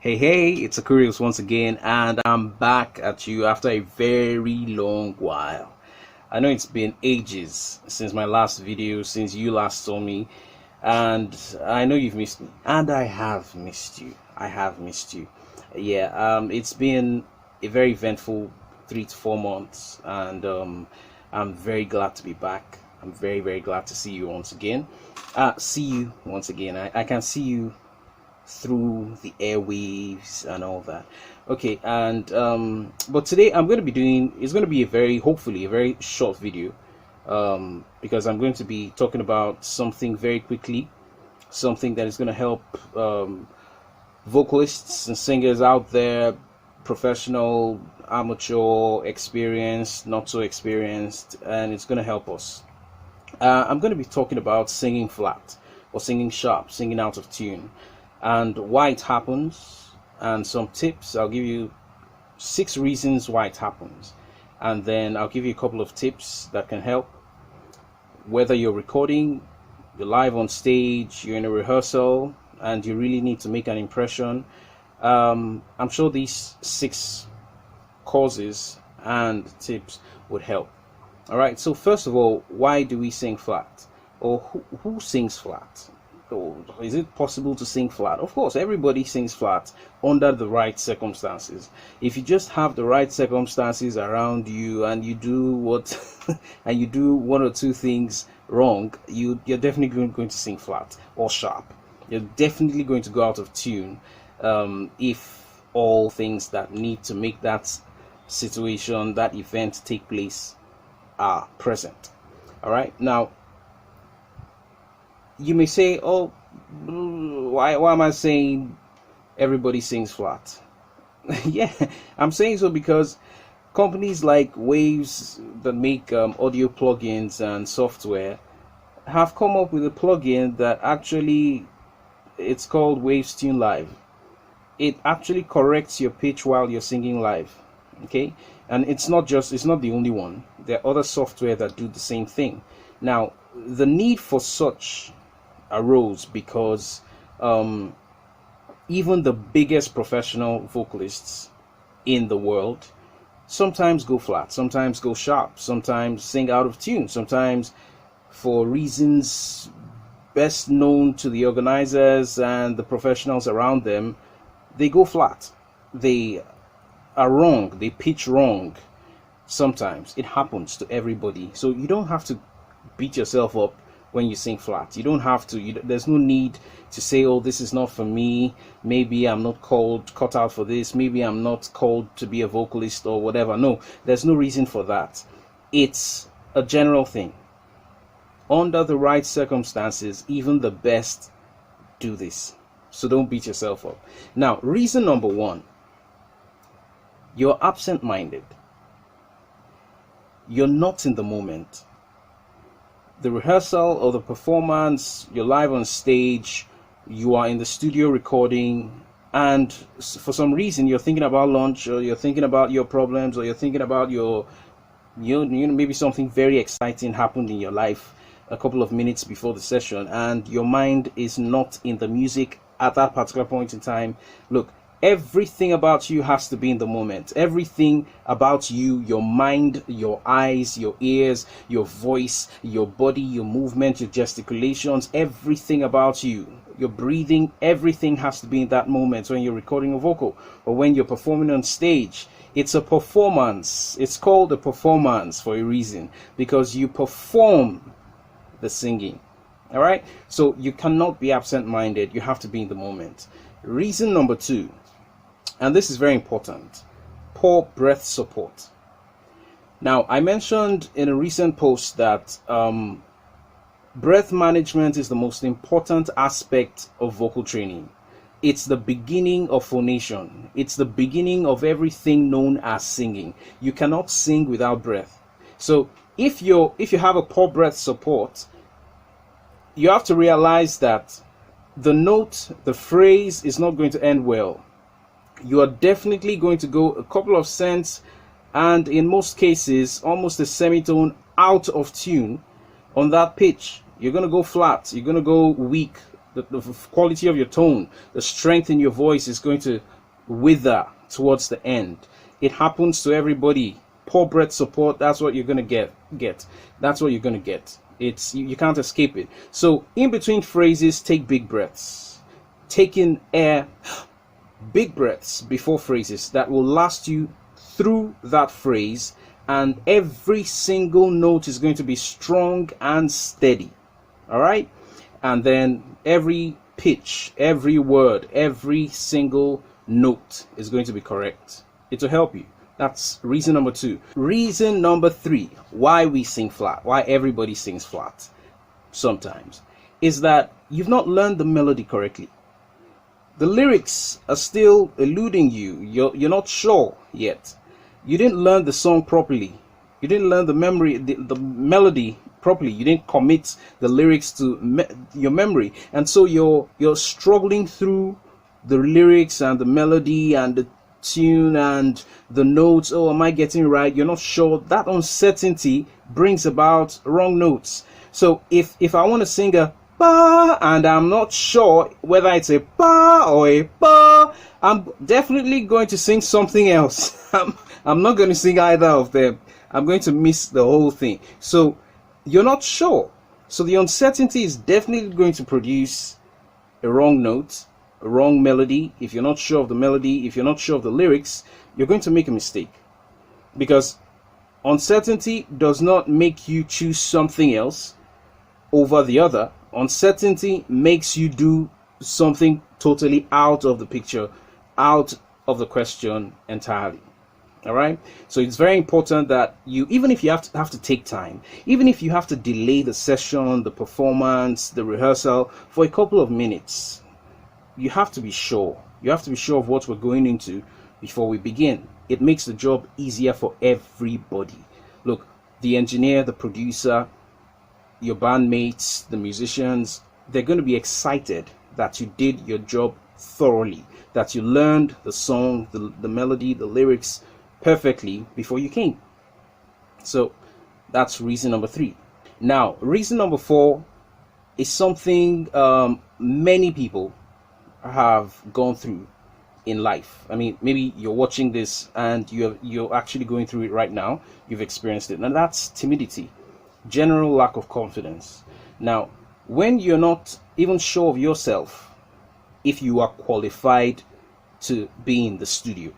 Hey, it's Akurios once again, and I'm back at you after a very long while. I know it's been ages since my last video, since you last saw me, and I know you've missed me, and I have missed you. I have missed you. It's been a very eventful 3 to 4 months, and I'm very glad to be back. I'm very glad to see you once again. See you once again. I can see you through the airwaves and all that. Okay, and but today I'm going to be doing, it's going to be hopefully a very short video, because I'm going to be talking about something very quickly, something that is going to help vocalists and singers out there, professional, amateur, experienced, not so experienced, and it's going to help us. I'm going to be talking about singing flat or singing sharp, singing out of tune, and why it happens, and some tips. I'll give you 6 reasons why it happens, and then I'll give you a couple of tips that can help, whether you're recording, you're live on stage, you're in a rehearsal, and you really need to make an impression. I'm sure these 6 causes and tips would help. All right, so first of all, why do we sing flat, or who sings flat? Is it possible to sing flat? Of course, everybody sings flat under the right circumstances. If you just have the right circumstances around you and you do what and you do 1 or 2 things wrong, you're definitely going to sing flat or sharp. You're definitely going to go out of tune, if all things that need to make that situation, that event take place are present. All right, now you may say, oh, why am I saying everybody sings flat? Yeah, I'm saying so because companies like Waves that make audio plugins and software have come up with a plugin that actually, it's called Waves Tune Live. It actually corrects your pitch while you're singing live. Okay, and it's not the only one. There are other software that do the same thing. Now, the need for such arose because even the biggest professional vocalists in the world sometimes go flat, sometimes go sharp, sometimes sing out of tune, sometimes, for reasons best known to the organizers and the professionals around them, they go flat. They are wrong, they pitch wrong. Sometimes it happens to everybody, so you don't have to beat yourself up when you sing flat. You don't have to. There's no need to say, oh, this is not for me, maybe I'm not cut out for this, maybe I'm not called to be a vocalist or whatever. No, there's no reason for that. It's a general thing. Under the right circumstances, even the best do this, so don't beat yourself up. Now, reason number 1, you're absent-minded. You're not in the moment. The rehearsal or the performance, you're live on stage, you are in the studio recording, and for some reason you're thinking about lunch, or you're thinking about your problems, or you're thinking about your maybe something very exciting happened in your life a couple of minutes before the session, and your mind is not in the music at that particular point in time. Look, everything about you has to be in the moment. Everything about you, your mind, your eyes, your ears, your voice, your body, your movement, your gesticulations, everything about you, your breathing, everything has to be in that moment when you're recording a vocal or when you're performing on stage. It's a performance. It's called a performance for a reason, because you perform the singing. All right, so you cannot be absent-minded. You have to be in the moment. Reason number 2, and this is very important: poor breath support. Now, I mentioned in a recent post that breath management is the most important aspect of vocal training. It's the beginning of phonation. It's the beginning of everything known as singing. You cannot sing without breath. So if you have a poor breath support, you have to realize that the note, the phrase is not going to end well. You are definitely going to go a couple of cents, and in most cases almost a semitone out of tune on that pitch. You're going to go flat, you're going to go weak the quality of your tone, the strength in your voice is going to wither towards the end. It happens to everybody. Poor breath support, that's what you're going to get. That's what you're going to get. You can't escape it. So in between phrases, take big breaths. Take in air, big breaths before phrases that will last you through that phrase, and every single note is going to be strong and steady. All right? And then every pitch, every word, every single note is going to be correct. It will help you. That's reason number 2. Reason number 3, why we sing flat, why everybody sings flat sometimes, is that you've not learned the melody correctly. The lyrics are still eluding you. You're not sure yet. You didn't learn the song properly. You didn't learn the melody properly. You didn't commit the lyrics to your memory, and so you're struggling through the lyrics and the melody and the tune and the notes. Oh, am I getting it right? You're not sure. That uncertainty brings about wrong notes. So if I want to sing a ba and I'm not sure whether it's a ba or a ba, I'm definitely going to sing something else. I'm not going to sing either of them. I'm going to miss the whole thing. So you're not sure. So the uncertainty is definitely going to produce a wrong note, a wrong melody. If you're not sure of the melody, if you're not sure of the lyrics, you're going to make a mistake. Because uncertainty does not make you choose something else over the other. Uncertainty makes you do something totally out of the picture, out of the question entirely. All right, so it's very important that you, even if you have to take time, even if you have to delay the session, the performance, the rehearsal for a couple of minutes, you have to be sure. You have to be sure of what we're going into before we begin. It makes the job easier for everybody. Look, the engineer, the producer, your bandmates, the musicians, they're going to be excited that you did your job thoroughly, that you learned the song, the melody, the lyrics perfectly before you came. So that's reason number 3. Now, reason number 4 is something many people have gone through in life. I mean, maybe you're watching this and you're actually going through it right now. You've experienced it, and that's timidity, general lack of confidence. Now, when you're not even sure of yourself, if you are qualified to be in the studio,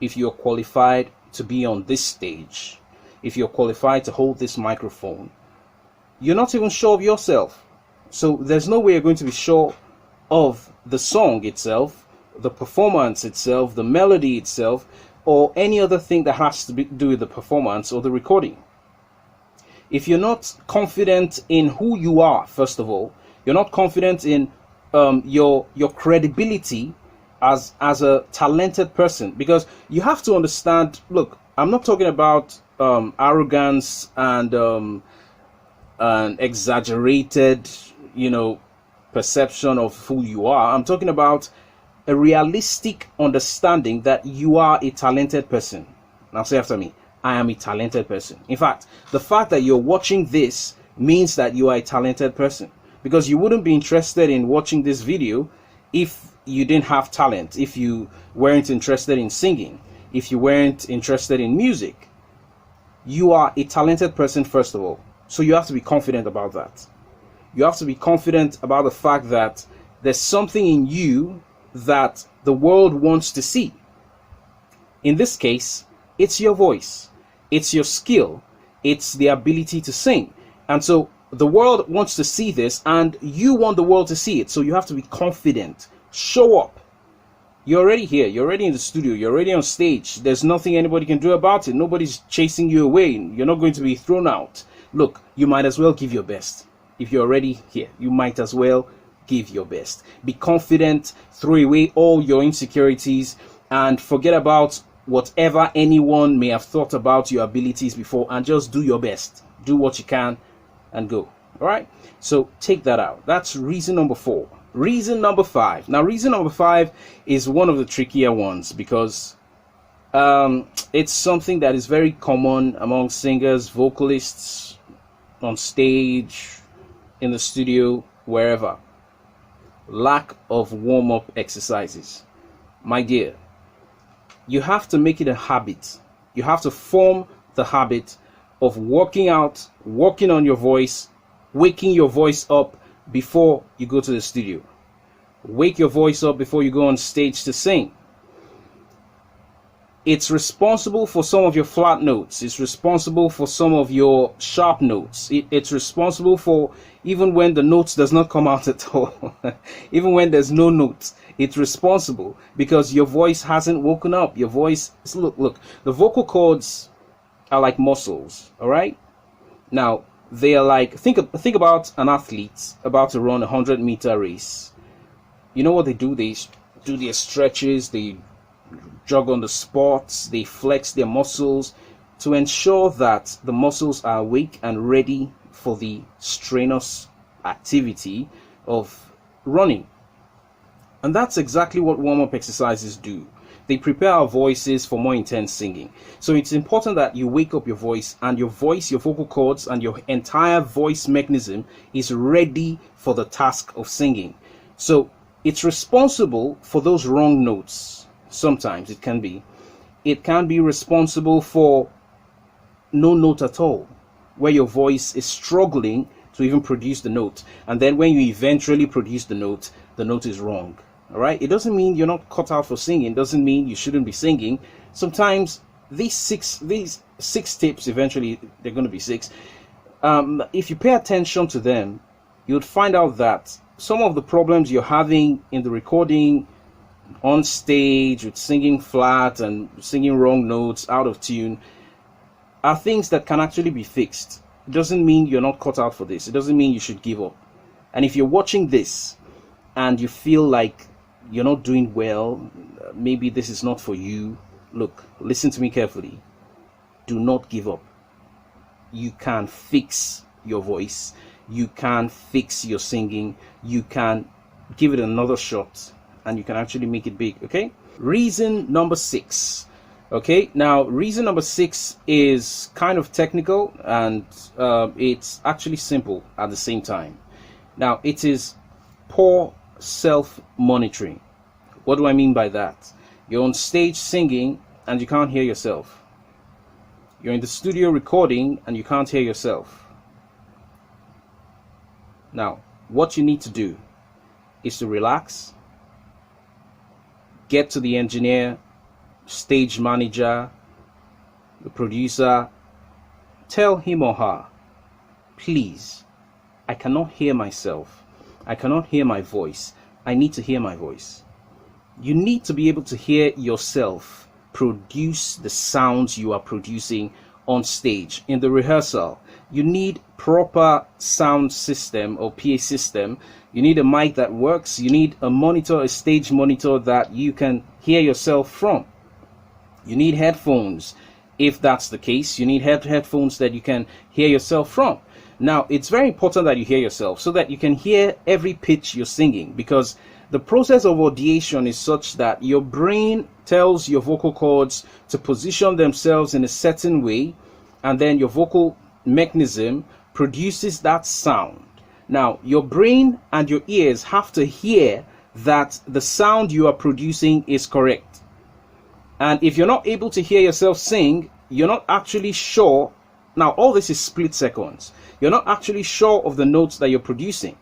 if you're qualified to be on this stage, if you're qualified to hold this microphone, you're not even sure of yourself. So there's no way you're going to be sure of the song itself, the performance itself, the melody itself, or any other thing that has to do with the performance or the recording. If you're not confident in who you are, first of all, you're not confident in your credibility as a talented person, because you have to understand. Look, I'm not talking about arrogance and exaggerated, perception of who you are. I'm talking about a realistic understanding that you are a talented person. Now say after me: I am a talented person. In fact, the fact that you're watching this means that you are a talented person, because you wouldn't be interested in watching this video if you didn't have talent, if you weren't interested in singing, if you weren't interested in music. You are a talented person, first of all. So you have to be confident about that. You have to be confident about the fact that there's something in you that the world wants to see. In this case, it's your voice, it's your skill, it's the ability to sing. And so the world wants to see this, and you want the world to see it. So you have to be confident. Show up. You're already here. You're already in the studio. You're already on stage. There's nothing anybody can do about it. Nobody's chasing you away. You're not going to be thrown out. Look, you might as well give your best. If you're already here, you might as well give your best. Be confident. Throw away all your insecurities and forget about whatever anyone may have thought about your abilities before, and just do your best. Do what you can and go. All right? So take that out. That's reason number 4. Reason number 5. Now, reason number 5 is one of the trickier ones, because it's something that is very common among singers, vocalists, on stage, in the studio, wherever. lack of warm-up exercises. My dear, you have to make it a habit. You have to form the habit of working out, working on your voice, waking your voice up before you go to the studio. Wake your voice up before you go on stage to sing. It's responsible for some of your flat notes. It's responsible for some of your sharp notes. It's responsible for even when the notes does not come out at all. Even when there's no notes, it's responsible because your voice hasn't woken up. Your voice, look, the vocal cords are like muscles, all right? Now, they are like, think about an athlete about to run a 100-meter race. You know what they do? They do their stretches, they jog on the spots, they flex their muscles to ensure that the muscles are awake and ready for the strenuous activity of running. And that's exactly what warm-up exercises do. They prepare our voices for more intense singing. So it's important that you wake up your voice, and your voice, your vocal cords, and your entire voice mechanism is ready for the task of singing. So it's responsible for those wrong notes. Sometimes it can be responsible for no note at all, where your voice is struggling to even produce the note, and then when you eventually produce the note is wrong. All right, it doesn't mean you're not cut out for singing. It doesn't mean you shouldn't be singing. Sometimes these six tips, eventually they're going to be six, if you pay attention to them, you'd find out that some of the problems you're having in the recording, on stage, with singing flat and singing wrong notes, out of tune, are things that can actually be fixed. It doesn't mean you're not cut out for this. It doesn't mean you should give up. And if you're watching this and you feel like you're not doing well, maybe this is not for you, look, listen to me carefully. Do not give up. You can fix your voice. You can fix your singing. You can give it another shot, and you can actually make it big. Okay, reason number 6. Okay, now reason number 6 is kind of technical, and it's actually simple at the same time. Now, it is poor self-monitoring. What do I mean by that? You're on stage singing and you can't hear yourself. You're in the studio recording and you can't hear yourself. Now, what you need to do is to relax, get to the engineer, stage manager, the producer, tell him or her, please, I cannot hear myself. I cannot hear my voice. I need to hear my voice. You need to be able to hear yourself produce the sounds you are producing on stage. In the rehearsal, you need proper sound system or PA system. You need a mic that works. You need a monitor, a stage monitor that you can hear yourself from. You need headphones. If that's the case, you need headphones that you can hear yourself from. Now, it's very important that you hear yourself so that you can hear every pitch you're singing, because the process of audiation is such that your brain tells your vocal cords to position themselves in a certain way, and then your vocal mechanism produces that sound. Now, your brain and your ears have to hear that the sound you are producing is correct. And if you're not able to hear yourself sing, you're not actually sure. Now, all this is split seconds. You're not actually sure of the notes that you're producing.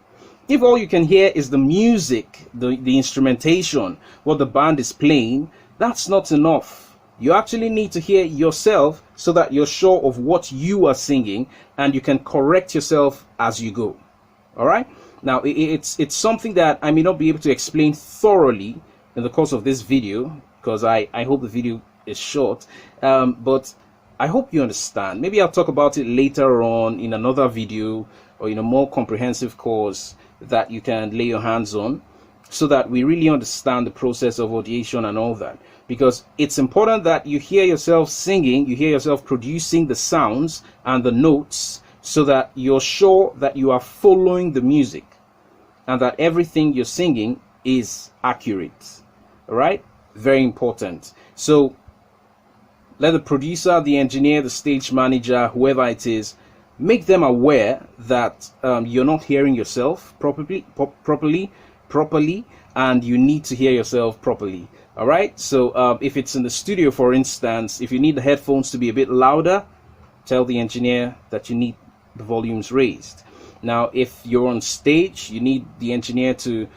If all you can hear is the music, the instrumentation, what the band is playing, that's not enough. You actually need to hear yourself so that you're sure of what you are singing and you can correct yourself as you go. All right? Now, it's something that I may not be able to explain thoroughly in the course of this video, because I hope the video is short, but I hope you understand. Maybe I'll talk about it later on in another video or in a more comprehensive course that you can lay your hands on, so that we really understand the process of audition and all that. Because it's important that you hear yourself singing, you hear yourself producing the sounds and the notes, so that you're sure that you are following the music and that everything you're singing is accurate. All right? Very important. So let the producer, the engineer, the stage manager, whoever it is, make them aware that you're not hearing yourself properly, properly, and you need to hear yourself properly. All right, so if it's in the studio, for instance, if you need the headphones to be a bit louder, tell the engineer that you need the volumes raised. Now, if you're on stage, you need the engineer to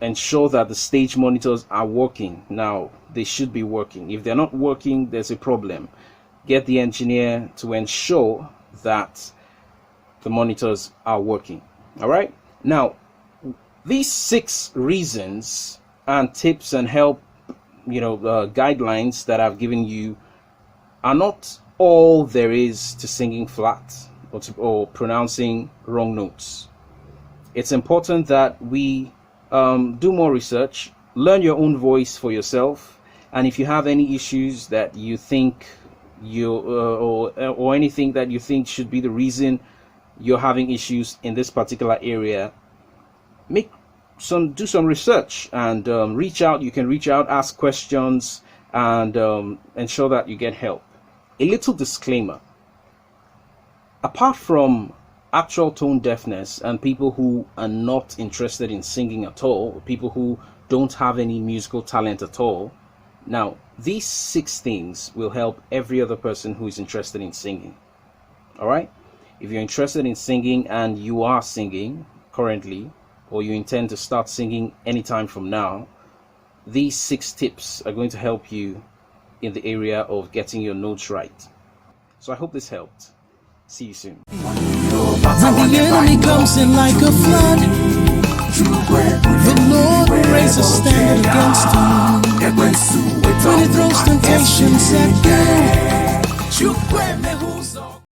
ensure that the stage monitors are working. Now, they should be working. If they're not working, there's a problem. Get the engineer to ensure that the monitors are working. All right, now these 6 reasons and tips and help, guidelines that I've given you are not all there is to singing flat or pronouncing wrong notes. It's important that we do more research, learn your own voice for yourself, and if you have any issues that you think or anything that you think should be the reason you're having issues in this particular area, do some research and reach out. You can reach out, ask questions, and ensure that you get help. A little disclaimer: apart from actual tone deafness and people who are not interested in singing at all, people who don't have any musical talent at all, now these 6 things will help every other person who is interested in singing. All right, if you're interested in singing and you are singing currently, or you intend to start singing anytime from now, these 6 tips are going to help you in the area of getting your notes right. So I hope this helped. See you soon. When the enemy comes in like a flood, the Lord will raise a standard against him. When he throws temptations at you,